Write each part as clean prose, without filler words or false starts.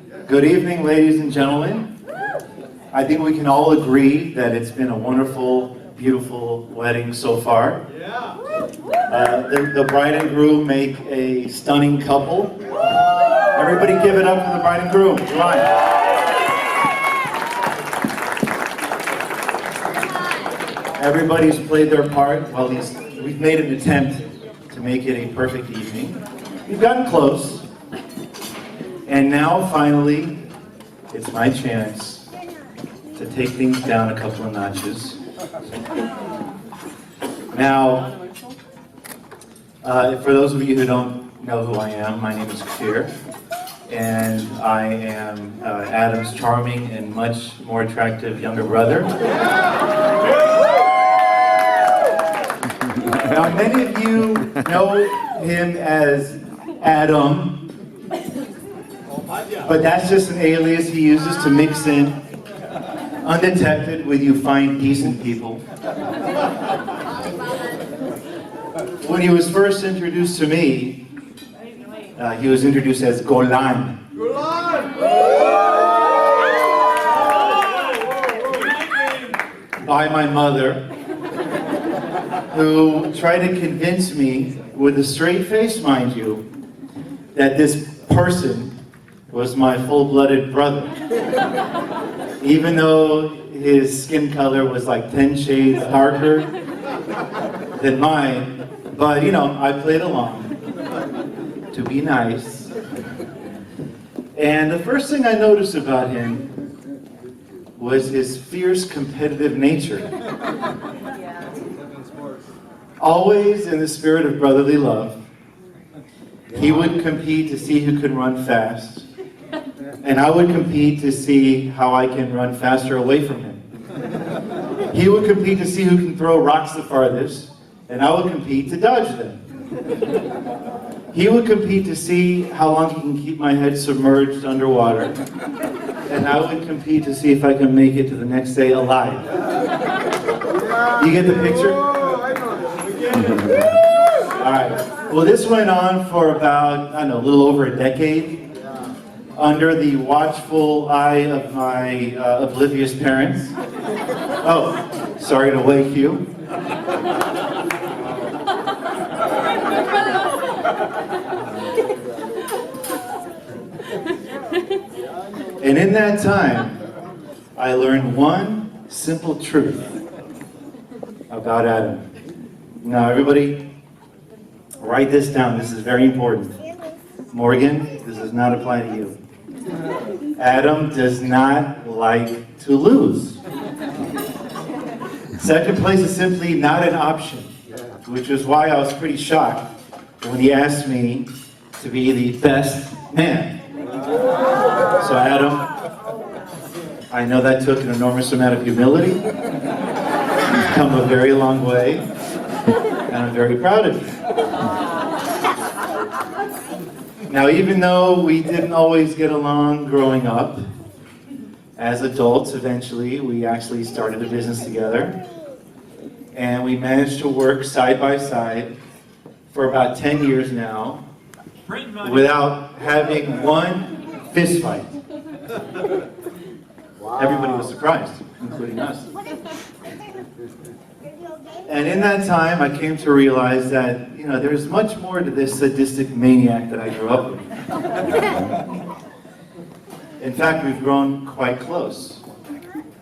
Good evening, ladies and gentlemen. I think we can all agree that it's been a wonderful, beautiful wedding so far. The bride and groom make a stunning couple. Everybody give it up for the bride and groom. Come on. Everybody's played their part. Well, we've made an attempt to make it a perfect evening. We've gotten close. And now, finally, it's my chance to take things down a couple of notches. Now, for those of you who don't know who I am, my name is Kfir, and I am Adam's charming and much more attractive younger brother. Now, many of you know him as Adam, but that's just an alias he uses to mix in undetected with you fine, decent people. When he was first introduced to me, he was introduced as Golan. By my mother, who tried to convince me, with a straight face, mind you, that this person was my full-blooded brother. Even though his skin color was like 10 shades darker than mine, but you know, I played along to be nice. And the first thing I noticed about him was his fierce competitive nature. Always in the spirit of brotherly love, he would compete to see who could run fast, and I would compete to see how I can run faster away from him. He would compete to see who can throw rocks the farthest, and I would compete to dodge them. He would compete to see how long he can keep my head submerged underwater, and I would compete to see if I can make it to the next day alive. You get the picture? All right. Well, this went on for about, I don't know, a little over a decade, under the watchful eye of my oblivious parents. Oh, sorry to wake you. And in that time, I learned one simple truth about Adam. Now, everybody, write this down. This is very important. Morgan, this does not apply to you. Adam does not like to lose. Second place is simply not an option, which is why I was pretty shocked when he asked me to be the best man. So Adam, I know that took an enormous amount of humility. You've come a very long way, and I'm very proud of you. Now, even though we didn't always get along growing up, as adults, eventually, we actually started a business together. And we managed to work side by side for about 10 years now, without having one fist fight. Wow. Everybody was surprised, including us. And in that time, I came to realize that, you know, there's much more to this sadistic maniac that I grew up with. In fact, we've grown quite close.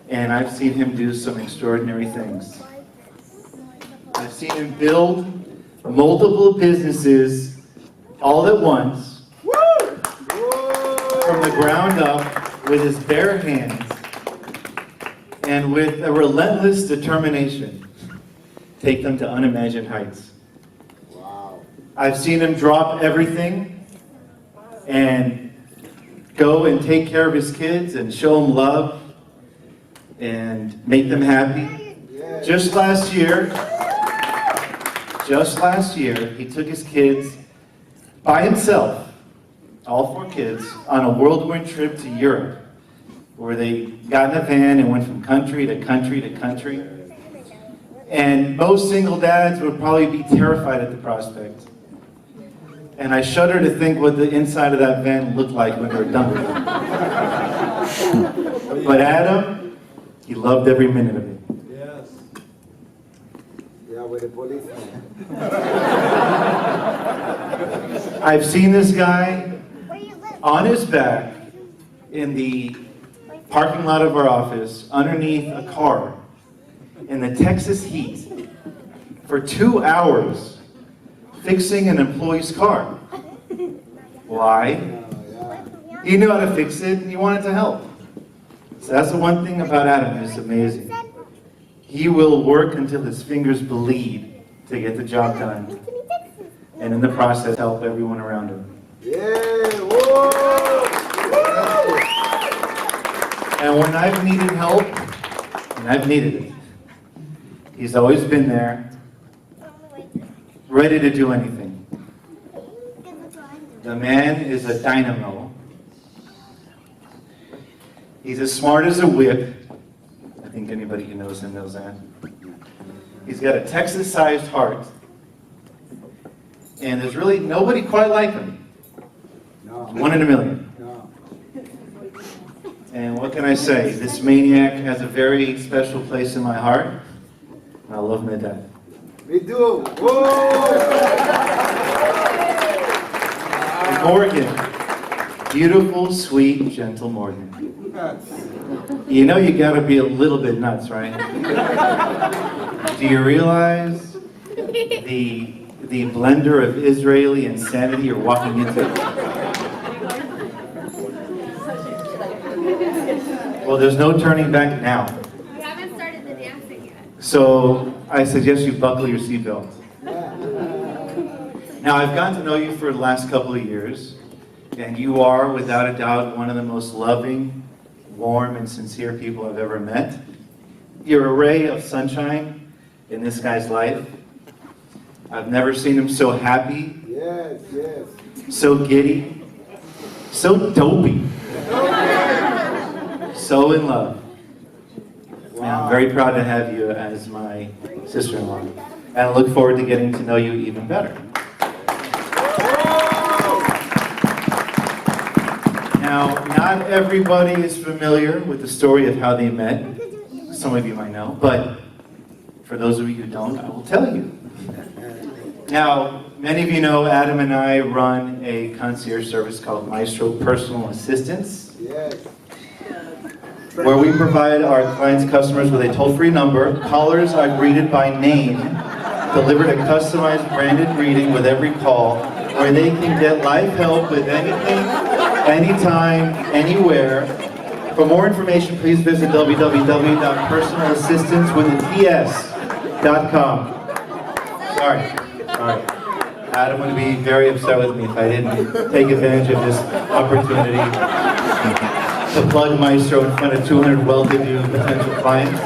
And I've seen him do some extraordinary things. I've seen him build multiple businesses all at once, from the ground up, with his bare hands, and with a relentless determination, take them to unimagined heights. Wow. I've seen him drop everything and go and take care of his kids and show them love and make them happy. Yeah. Just last year, he took his kids by himself, all 4 kids, on a whirlwind trip to Europe, where they got in a van and went from country to country to country. And most single dads would probably be terrified at the prospect. And I shudder to think what the inside of that van looked like when they were done with it. But Adam, he loved every minute of it. Yes. Yeah, with the policeman. I've seen this guy on his back in the parking lot of our office, underneath a car, in the Texas heat, for 2 hours, fixing an employee's car. Why? He knew how to fix it, and he wanted to help. So that's the one thing about Adam, it's amazing. He will work until his fingers bleed to get the job done, and in the process, help everyone around him. Yeah, whoa! And when I've needed help, and I've needed it, he's always been there, ready to do anything. The man is a dynamo. He's as smart as a whip. I think anybody who knows him knows that. He's got a Texas-sized heart. And there's really nobody quite like him. No. 1 in a million. No. And what can I say? This maniac has a very special place in my heart. And I love him to death. Me too. Whoa! And Morgan. Beautiful, sweet, gentle Morgan. You know you gotta be a little bit nuts, right? Do you realize the blender of Israeli insanity you're walking into? Well, there's no turning back now. We haven't started the dancing yet. So I suggest you buckle your seatbelt. Now, I've gotten to know you for the last couple of years, and you are, without a doubt, one of the most loving, warm, and sincere people I've ever met. You're a ray of sunshine in this guy's life. I've never seen him so happy, Yes, yes. so giddy, so dopey, so in love. And I'm very proud to have you as my sister-in-law. And I look forward to getting to know you even better. Now, not everybody is familiar with the story of how they met. Some of you might know, but for those of you who don't, I will tell you. Now, many of you know Adam and I run a concierge service called Maestro Personal Assistance, Yes. where we provide our clients' customers with a toll-free number. Callers are greeted by name, delivered a customized branded greeting with every call, where they can get live help with anything, anytime, anywhere. For more information, please visit www.personalassistancewithats.com. Sorry. Adam would be very upset with me if I didn't take advantage of this opportunity to plug Maestro in front of 200 well-to-do potential clients.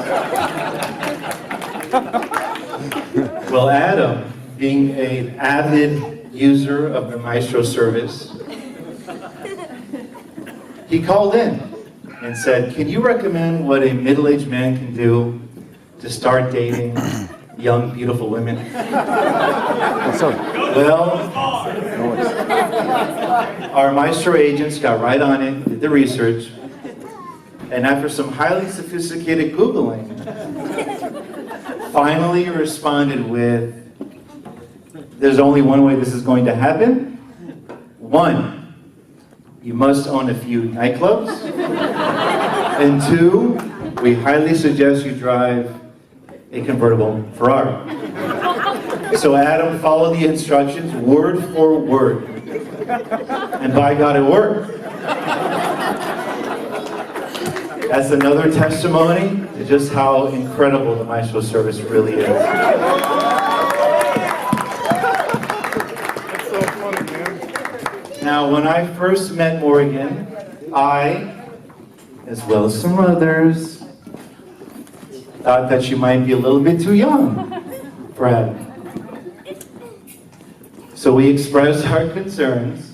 Well, Adam, being an avid user of the Maestro service, he called in and said, "Can you recommend what a middle-aged man can do to start dating young, beautiful women?" Well, our Maestro agents got right on it, did the research, and after some highly sophisticated Googling, finally responded with, "There's only one way this is going to happen. 1, you must own a few nightclubs. And 2, we highly suggest you drive a convertible Ferrari." So Adam followed the instructions word for word. And by God, it worked. That's another testimony to just how incredible the Maestro service really is. Now, when I first met Morgan, I, as well as some others, thought that she might be a little bit too young for Adam. So we expressed our concerns,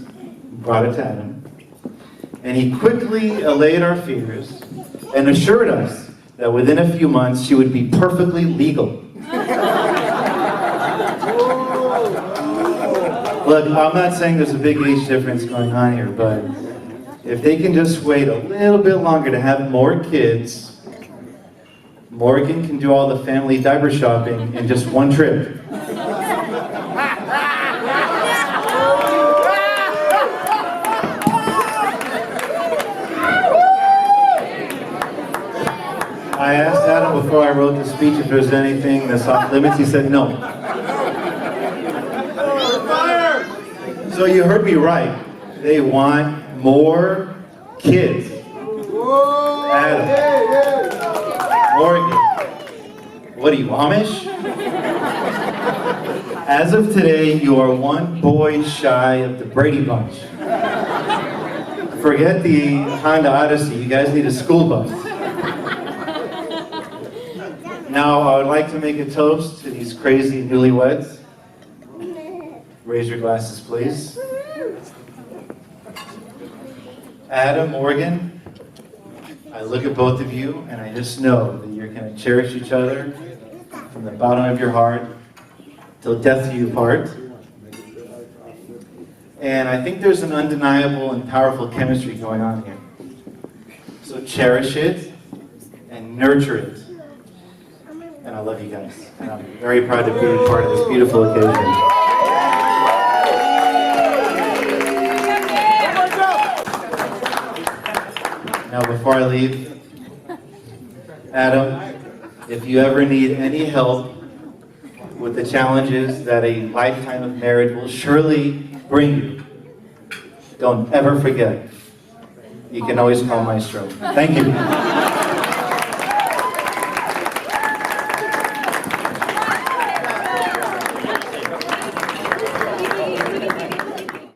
brought it to Adam, and he quickly allayed our fears and assured us that within a few months she would be perfectly legal. Look, I'm not saying there's a big age difference going on here, but if they can just wait a little bit longer to have more kids, Morgan can do all the family diaper shopping in just one trip. I asked Adam before I wrote the speech if there was anything that's off limits. He said no. So you heard me right. They want more kids. Adam, Morgan, what are you, Amish? As of today, you are one boy shy of the Brady Bunch. Forget the Honda Odyssey. You guys need a school bus. Now, I would like to make a toast to these crazy newlyweds. Raise your glasses, please. Adam, Morgan, I look at both of you and I just know that you're going to cherish each other from the bottom of your heart till death do you part. And I think there's an undeniable and powerful chemistry going on here. So cherish it and nurture it. And I love you guys. And I'm very proud to be a part of this beautiful occasion. Now, before I leave, Adam, if you ever need any help with the challenges that a lifetime of marriage will surely bring you, don't ever forget, you can always call Maestro. Thank you.